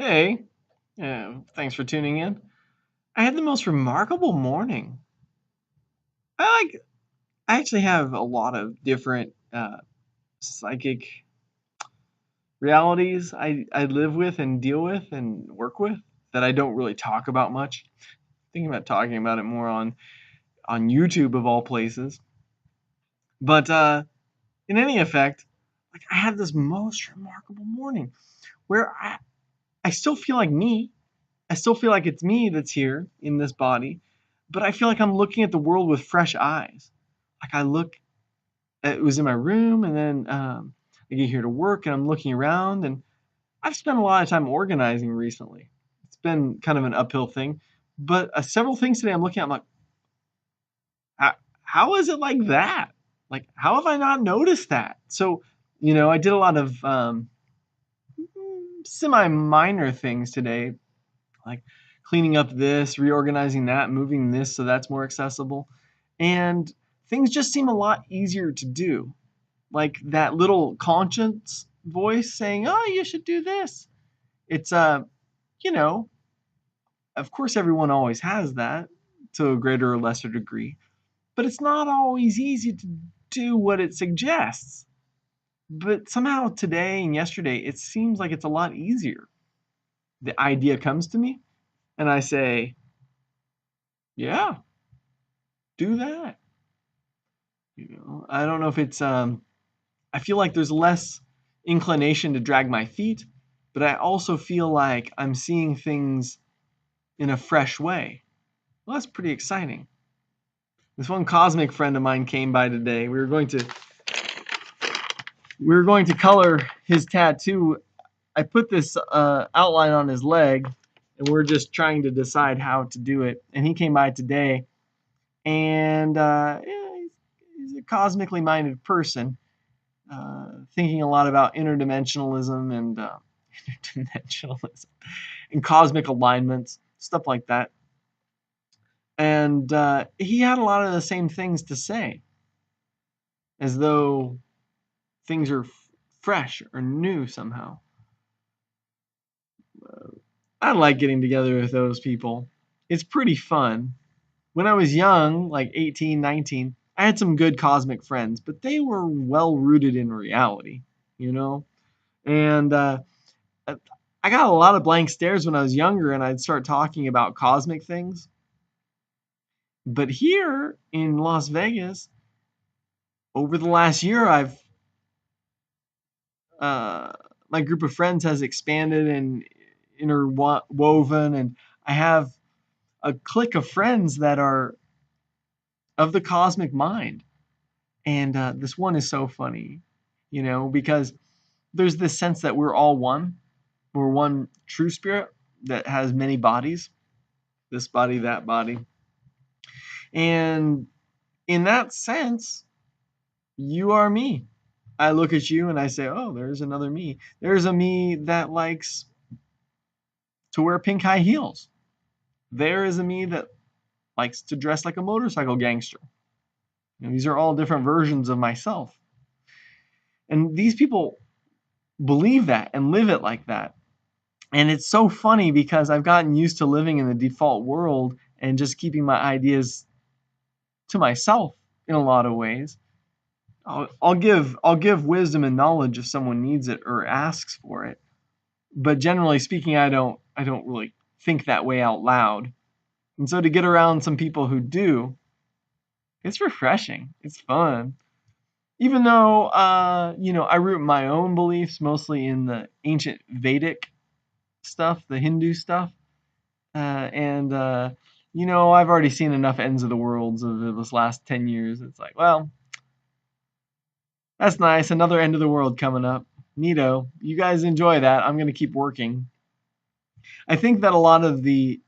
Hey, thanks for tuning in. I had the most remarkable morning. I like. I actually have a lot of different psychic realities I live with and deal with and work with that I don't really talk about much. Thinking about talking about it more on YouTube of all places. But in any effect, like I had this most remarkable morning where I still feel like me. I still feel like it's me that's here in this body, but I feel like I'm looking at the world with fresh eyes. Like I look, it was in my room, and then I get here to work, and I'm looking around, and I've spent a lot of time organizing recently. It's been kind of an uphill thing, but several things today I'm looking at. I'm like, how, how is it like that? Like, how have I not noticed that? So, I did a lot of semi minor things today, like cleaning up this, reorganizing that, moving this so that's more accessible. And things just seem a lot easier to do. Like that little conscience voice saying, "Oh, you should do this." It's you know, of course everyone always has that to a greater or lesser degree, but it's not always easy to do what it suggests. But somehow today and yesterday it seems like it's a lot easier. The idea comes to me and I say, "Yeah, do that." I don't know if it's I feel like there's less inclination to drag my feet, but I also feel like I'm seeing things in a fresh way. Well, that's pretty exciting. This one cosmic friend of mine came by today. We were going to color his tattoo. I put this outline on his leg, and we're just trying to decide how to do it. And he came by today, and yeah, he's a cosmically minded person. Thinking a lot about interdimensionalism and interdimensionalism and cosmic alignments, stuff like that. And he had a lot of the same things to say, as though things are fresh or new somehow. I like getting together with those people. It's pretty fun. When I was young, like 18, 19, I had some good cosmic friends, but they were well rooted in reality, you know? And I got a lot of blank stares when I was younger and I'd start talking about cosmic things. But here in Las Vegas, over the last year, I've uh, my group of friends has expanded and interwoven, and I have a clique of friends that are of the cosmic mind. And this one is so funny, because there's this sense that we're all one. We're one true spirit that has many bodies, this body, that body. And in that sense, you are me. I look at you and I say, oh, there's another me. There's a me that likes to wear pink high heels. There is a me that likes to dress like a motorcycle gangster. These are all different versions of myself. And these people believe that and live it like that. And it's so funny because I've gotten used to living in the default world and just keeping my ideas to myself in a lot of ways. I'll give wisdom and knowledge if someone needs it or asks for it. But generally speaking, I don't really think that way out loud. And so to get around some people who do, it's refreshing. It's fun. Even though I root my own beliefs mostly in the ancient Vedic stuff, the Hindu stuff, and I've already seen enough ends of the worlds of this last 10 years. It's like, well, that's nice. Another end of the world coming up. Neato. You guys enjoy that. I'm gonna keep working. I think that a lot of the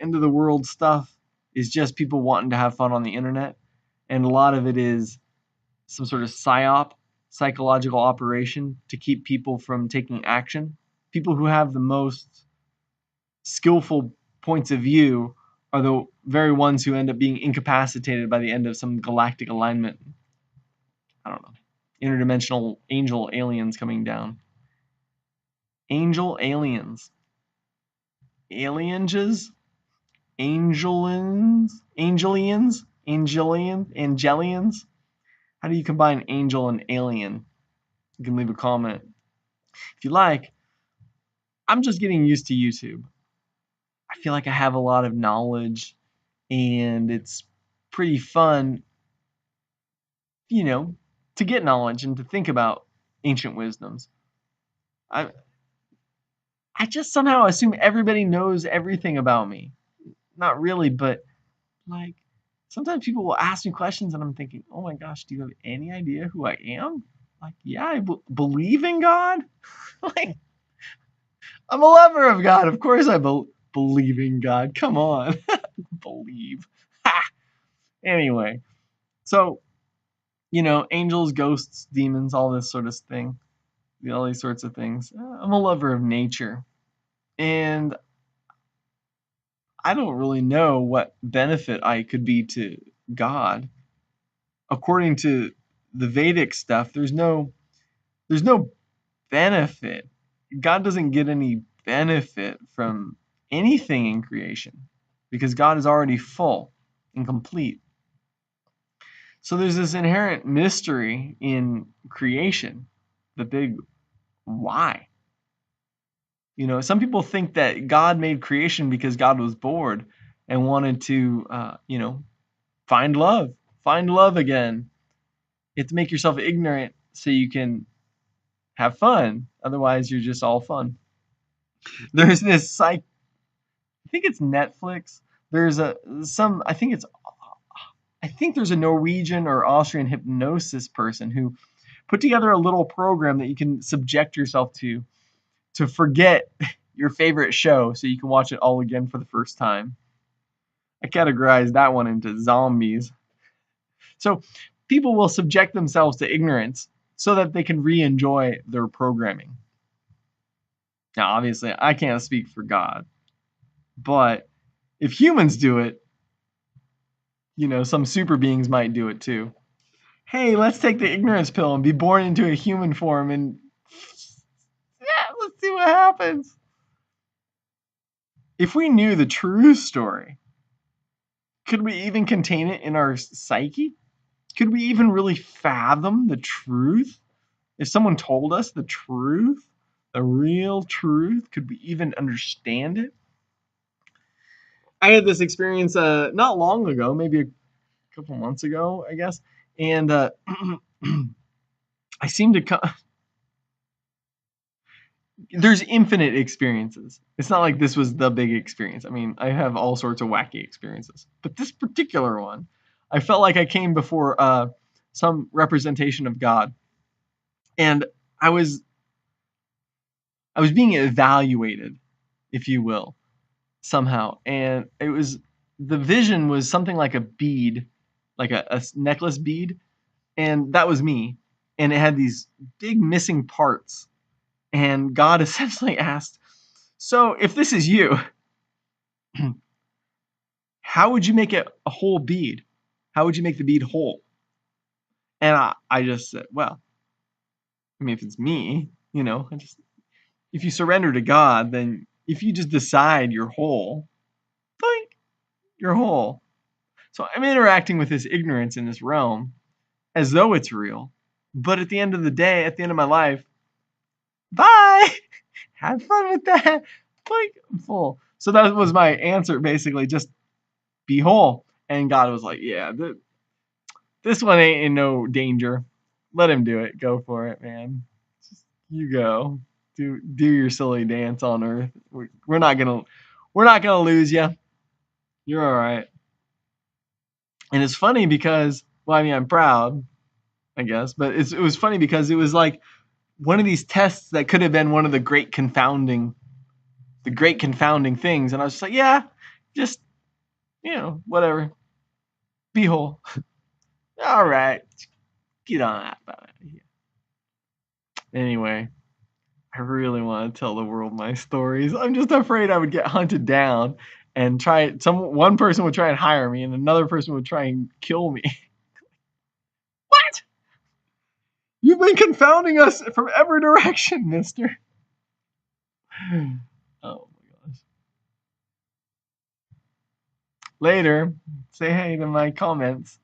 end of the world stuff is just people wanting to have fun on the internet, and a lot of it is some sort of psyop, psychological operation to keep people from taking action. People who have the most skillful points of view are the very ones who end up being incapacitated by the end of some galactic alignment. I don't know. Interdimensional angel aliens coming down. Angel aliens. aliens, angelians. How do you combine angel and alien? You can leave a comment if you like. I'm just getting used to YouTube. I feel like I have a lot of knowledge, and it's pretty fun, to get knowledge and to think about ancient wisdoms. I I just somehow assume everybody knows everything about me. Not really, but like sometimes people will ask me questions and I'm thinking, "Oh my gosh, do you have any idea who I am?" Like, yeah, I believe in God. Like, I'm a lover of God. Of course I believe in God. Come on. Believe. Ha! Anyway, so, angels, ghosts, demons, all this sort of thing. All these sorts of things. I'm a lover of nature. And I don't really know what benefit I could be to God. According to the Vedic stuff, there's no benefit. God doesn't get any benefit from anything in creation because God is already full and complete. So there's this inherent mystery in creation, the big why. Some people think that God made creation because God was bored and wanted to, find love again. You have to make yourself ignorant so you can have fun. Otherwise, you're just all fun. There's this I think it's Netflix. I think there's a Norwegian or Austrian hypnosis person who put together a little program that you can subject yourself to forget your favorite show so you can watch it all again for the first time. I categorize that one into zombies. So people will subject themselves to ignorance so that they can re-enjoy their programming. Now, obviously, I can't speak for God, but if humans do it, some super beings might do it too. Hey, let's take the ignorance pill and be born into a human form and let's see what happens. If we knew the true story, could we even contain it in our psyche? Could we even really fathom the truth? If someone told us the truth, the real truth, could we even understand it? I had this experience not long ago, maybe a couple months ago, I guess, and I seem to come. There's infinite experiences. It's not like this was the big experience. I mean, I have all sorts of wacky experiences, but this particular one, I felt like I came before some representation of God, and I was being evaluated, if you will, somehow, and the vision was something like a bead, like a necklace bead, and that was me, and it had these big missing parts, and God essentially asked, "So if this is you, how would you make it a whole bead? How would you make the bead whole?" And I just said, well, I mean, if it's me, if you surrender to God, then if you just decide you're whole, boink, you're whole. So I'm interacting with this ignorance in this realm as though it's real. But at the end of the day, at the end of my life, bye. Have fun with that. Boink, I'm full. So that was my answer, basically, just be whole. And God was like, yeah, this one ain't in no danger. Let him do it. Go for it, man. Just, you go. Do your silly dance on earth. We're not gonna lose you. You're all right. And it's funny because, well, I mean, I'm proud, I guess, but it was funny because it was like one of these tests that could have been one of the great confounding things, and I was just like, yeah, just whatever, be whole. All right, get on out of here. Anyway, I really want to tell the world my stories. I'm just afraid I would get hunted down and one person would try and hire me and another person would try and kill me. What? You've been confounding us from every direction, mister. Oh my gosh. later. Say hey to my comments.